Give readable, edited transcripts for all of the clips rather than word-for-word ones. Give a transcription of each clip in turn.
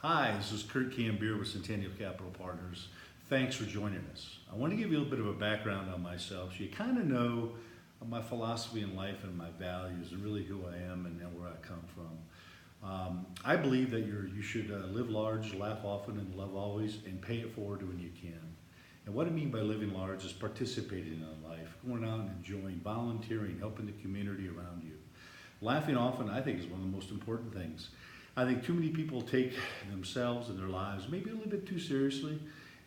Hi, this is Kurt Cambier with Centennial Capital Partners. Thanks for joining us. I want to give you a little bit of a background on myself so you kind of know my philosophy in life and my values and really who I am and where I come from. I believe that you should live large, laugh often, and love always, and pay it forward when you can. And what I mean by living large is participating in life, going out and enjoying, volunteering, helping the community around you. Laughing often, I think, is one of the most important things. I think too many people take themselves and their lives maybe a little bit too seriously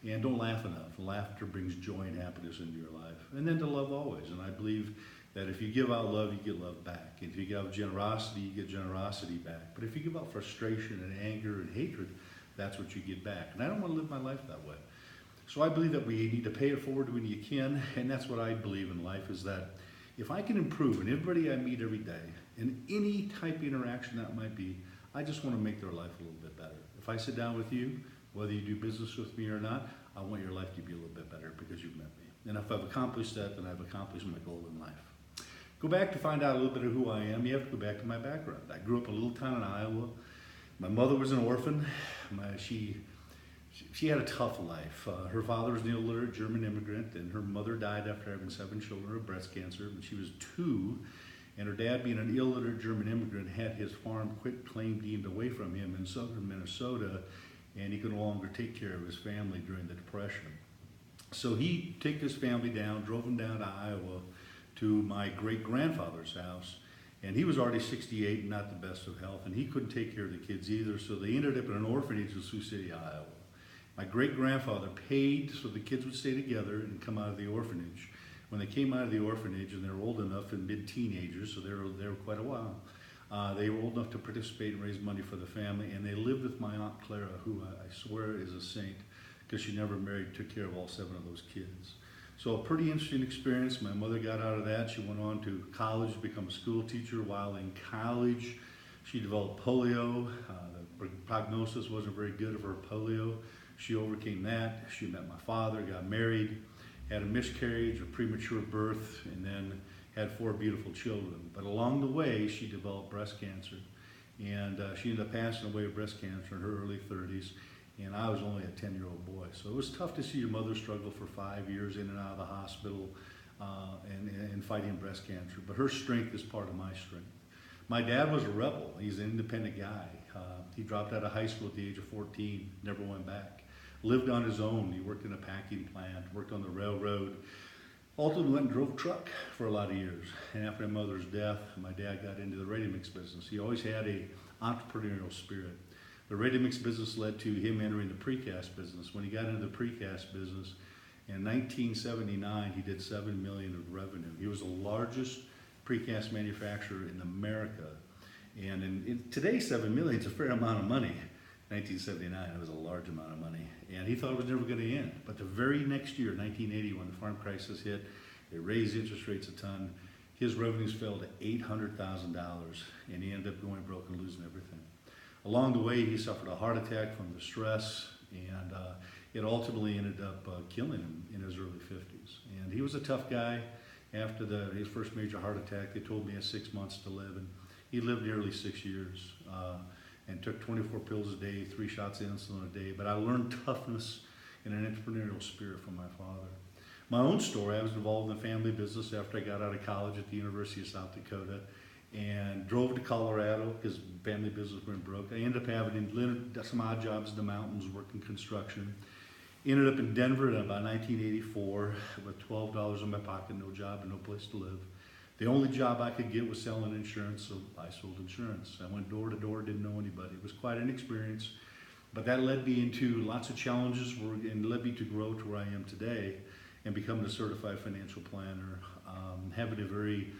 and don't laugh enough. Laughter brings joy and happiness into your life. And then to love always. And I believe that if you give out love, you get love back. If you give out generosity, you get generosity back. But if you give out frustration and anger and hatred, that's what you get back. And I don't want to live my life that way. So I believe that we need to pay it forward when you can. And that's what I believe in life, is that if I can improve, and everybody I meet every day, in any type of interaction that might be, I just want to make their life a little bit better. If I sit down with you, whether you do business with me or not, I want your life to be a little bit better because you've met me. And if I've accomplished that, then I've accomplished my goal in life. Go back to find out a little bit of who I am. You have to go back to my background. I grew up in a little town in Iowa. My mother was an orphan. She had a tough life. Her father was an illiterate German immigrant, and her mother died after having 7 children of breast cancer when she was 2. And her dad, being an illiterate German immigrant, had his farm quit claim deemed away from him in southern Minnesota, and he could no longer take care of his family during the Depression. So he took his family down, drove them down to Iowa to my great-grandfather's house, and he was already 68 and not the best of health, and he couldn't take care of the kids either, so they ended up in an orphanage in Sioux City, Iowa. My great-grandfather paid so the kids would stay together and come out of the orphanage. When they came out of the orphanage, and they were old enough and mid-teenagers, so they were there quite a while, they were old enough to participate and raise money for the family, and they lived with my Aunt Clara, who I swear is a saint, because she never married, took care of all 7 of those kids. So a pretty interesting experience. My mother got out of that. She went on to college to become a school teacher. While in college, she developed polio. The prognosis wasn't very good of her polio. She overcame that. She met my father, got married, had a miscarriage, a premature birth, and then had 4 beautiful children. But along the way, she developed breast cancer, and she ended up passing away of breast cancer in her early 30s, and I was only a 10-year-old boy. So it was tough to see your mother struggle for 5 years in and out of the hospital and fighting breast cancer, but her strength is part of my strength. My dad was a rebel. He's an independent guy. He dropped out of high school at the age of 14, never went back. Lived on his own. He worked in a packing plant, worked on the railroad. Ultimately went and drove truck for a lot of years. And after my mother's death, my dad got into the ready-mix business. He always had a entrepreneurial spirit. The ready-mix business led to him entering the precast business. When he got into the precast business in 1979, he did $7 million of revenue. He was the largest precast manufacturer in America. And in today, $7 million is a fair amount of money. 1979, it was a large amount of money, and he thought it was never going to end. But the very next year, 1980, when the farm crisis hit, they raised interest rates a ton. His revenues fell to $800,000, and he ended up going broke and losing everything. Along the way, he suffered a heart attack from the stress, and it ultimately ended up killing him in his early 50s. And he was a tough guy. After his first major heart attack, they told me he had 6 months to live, and he lived nearly 6 years. And took 24 pills a day, 3 shots of insulin a day. But I learned toughness and an entrepreneurial spirit from my father. My own story, I was involved in the family business after I got out of college at the University of South Dakota and drove to Colorado because family business went broke. I ended up having some odd jobs in the mountains, working construction. Ended up in Denver in about 1984 with $12 in my pocket, no job and no place to live. The only job I could get was selling insurance, so I sold insurance. I went door to door, didn't know anybody. It was quite an experience, but that led me into lots of challenges and led me to grow to where I am today and becoming a certified financial planner, having a very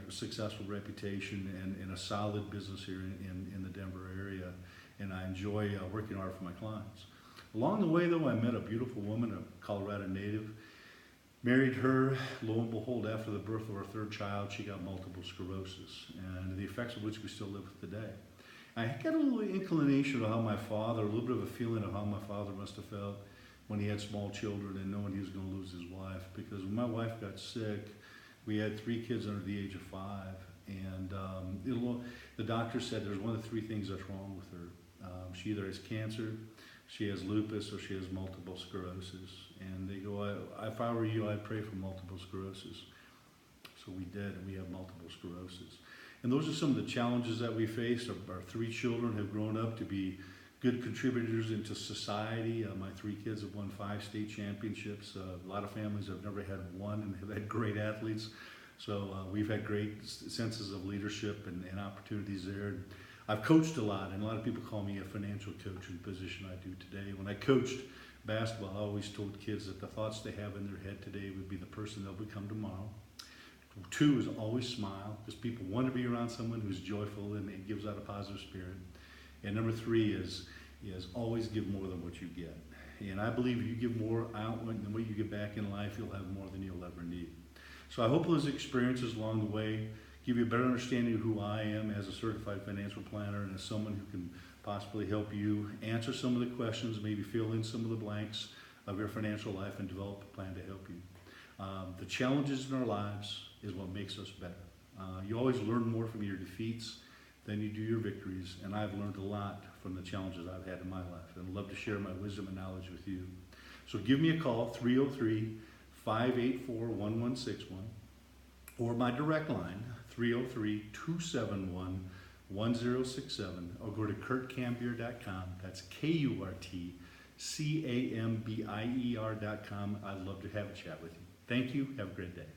successful reputation and a solid business here in the Denver area, and I enjoy working hard for my clients. Along the way, though, I met a beautiful woman, a Colorado native. Married her, lo and behold, after the birth of our 3rd child, she got multiple sclerosis, and the effects of which we still live with today. I got a little inclination of how my father, a little bit of a feeling of how my father must have felt when he had small children and knowing he was going to lose his wife, because when my wife got sick, we had 3 kids under the age of 5, and the doctor said there's one of the 3 things that's wrong with her. She either has cancer, she has lupus, or she has multiple sclerosis. And they go, if I were you, I'd pray for multiple sclerosis. So we did, and we have multiple sclerosis. And those are some of the challenges that we face. Our 3 children have grown up to be good contributors into society. My 3 kids have won 5 state championships. A lot of families have never had one and have had great athletes. So we've had great senses of leadership and opportunities there. And I've coached a lot, and a lot of people call me a financial coach in the position I do today. When I coached basketball, I always told kids that the thoughts they have in their head today would be the person they'll become tomorrow. 2 is always smile, because people want to be around someone who's joyful and gives out a positive spirit. And number 3 is always give more than what you get. And I believe if you give more out than what you get back in life, you'll have more than you'll ever need. So I hope those experiences along the way give you a better understanding of who I am as a certified financial planner and as someone who can possibly help you answer some of the questions, maybe fill in some of the blanks of your financial life and develop a plan to help you. The challenges in our lives is what makes us better. You always learn more from your defeats than you do your victories, and I've learned a lot from the challenges I've had in my life, and I'd love to share my wisdom and knowledge with you. So give me a call, 303-584-1161, or my direct line, 303-271-1067, or go to kurtcambier.com. That's KURTCAMBIER.com. I'd love to have a chat with you. Thank you. Have a great day.